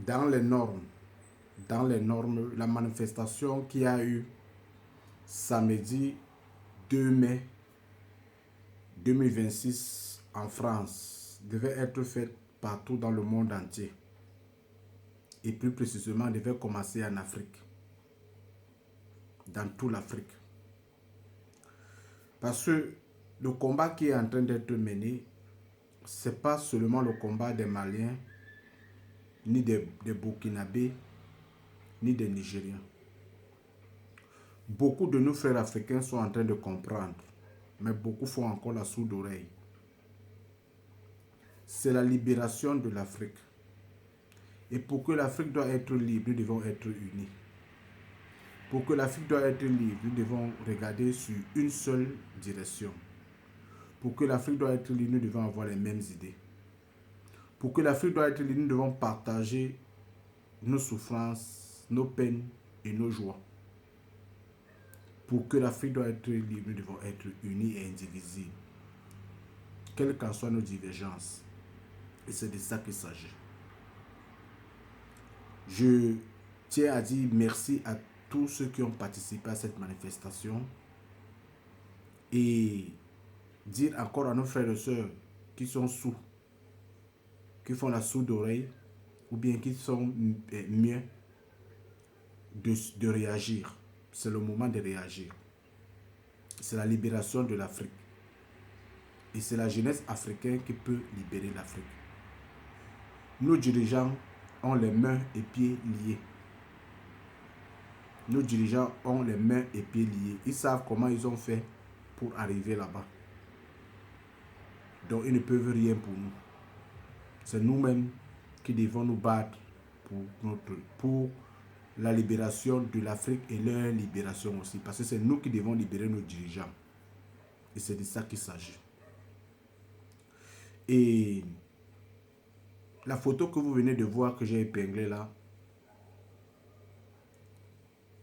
dans les normes, la manifestation qui a eu samedi 2 mai 2026 en France devait être faite partout dans le monde entier. Et plus précisément, devait commencer en Afrique. Dans toute l'Afrique. Parce que le combat qui est en train d'être mené, ce n'est pas seulement le combat des Maliens, ni des Burkinabés, ni des Nigériens. Beaucoup de nos frères africains sont en train de comprendre, mais beaucoup font encore la sourde oreille. C'est la libération de l'Afrique. Et pour que l'Afrique doit être libre, nous devons être unis. Pour que l'Afrique doit être libre, nous devons regarder sur une seule direction. Pour que l'Afrique doit être libre, nous devons avoir les mêmes idées. Pour que l'Afrique doit être libre, nous devons partager nos souffrances, nos peines et nos joies. Pour que l'Afrique doit être libre, nous devons être unis et indivisibles. Quelles qu'en soient nos divergences. Et c'est de ça qu'il s'agit. Je tiens à dire merci à tous ceux qui ont participé à cette manifestation et dire encore à nos frères et sœurs qui sont sous, qui font la sourde oreille ou bien qui sont mieux de réagir. C'est le moment de réagir. C'est la libération de l'Afrique. Et c'est la jeunesse africaine qui peut libérer l'Afrique. Nos dirigeants ont les mains et pieds liés. Nos dirigeants ont les mains et pieds liés. Ils savent comment ils ont fait pour arriver là-bas. Donc ils ne peuvent rien pour nous. C'est nous-mêmes qui devons nous battre pour la libération de l'Afrique et leur libération aussi. Parce que c'est nous qui devons libérer nos dirigeants. Et c'est de ça qu'il s'agit. Et la photo que vous venez de voir que j'ai épinglée là,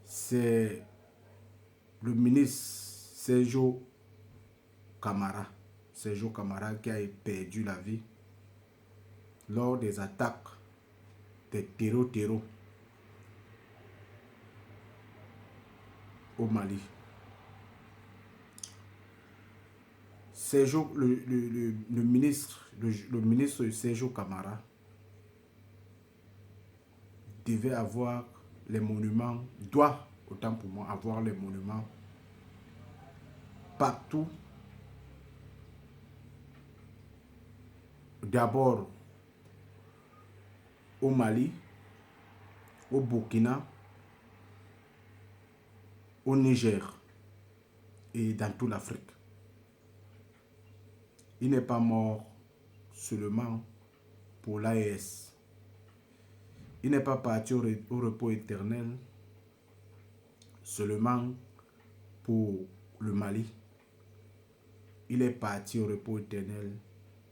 c'est le ministre Sergio Camara. Sergio Camara qui a perdu la vie lors des attaques des terreaux au Mali. Sergio, le ministre Sergio Camara devait avoir les monuments, doit, autant pour moi, avoir les monuments partout. D'abord au Mali, au Burkina, au Niger et dans toute l'Afrique. Il n'est pas mort seulement pour l'AES. Il n'est pas parti au repos éternel seulement pour le Mali. Il est parti au repos éternel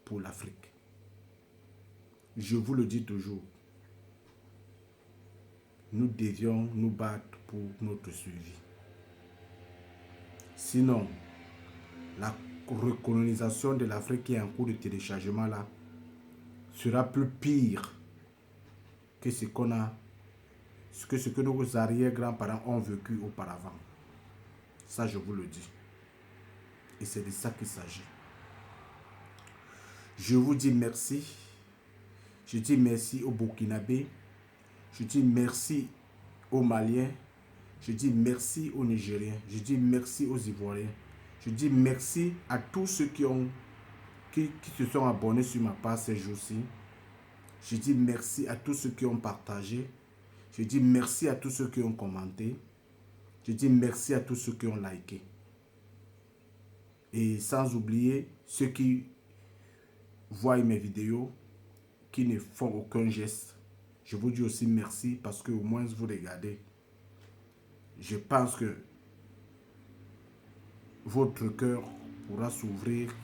pour l'Afrique. Je vous le dis toujours, nous devions nous battre pour notre survie. Sinon, la recolonisation de l'Afrique qui est en cours de téléchargement là sera plus pire que ce que nos arrière-grands-parents ont vécu auparavant. Ça, je vous le dis. Et c'est de ça qu'il s'agit. Je vous dis merci. Je dis merci aux Burkinabés. Je dis merci aux Maliens. Je dis merci aux Nigériens. Je dis merci aux Ivoiriens. Je dis merci à tous ceux qui se sont abonnés sur ma page ces jours-ci. Je dis merci à tous ceux qui ont partagé. Je dis merci à tous ceux qui ont commenté. Je dis merci à tous ceux qui ont liké. Et sans oublier ceux qui voient mes vidéos, qui ne font aucun geste. Je vous dis aussi merci parce que au moins vous regardez. Je pense que votre cœur pourra s'ouvrir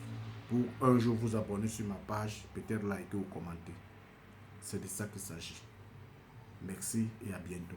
pour un jour vous abonner sur ma page, peut-être liker ou commenter. C'est de ça qu'il s'agit. Merci et à bientôt.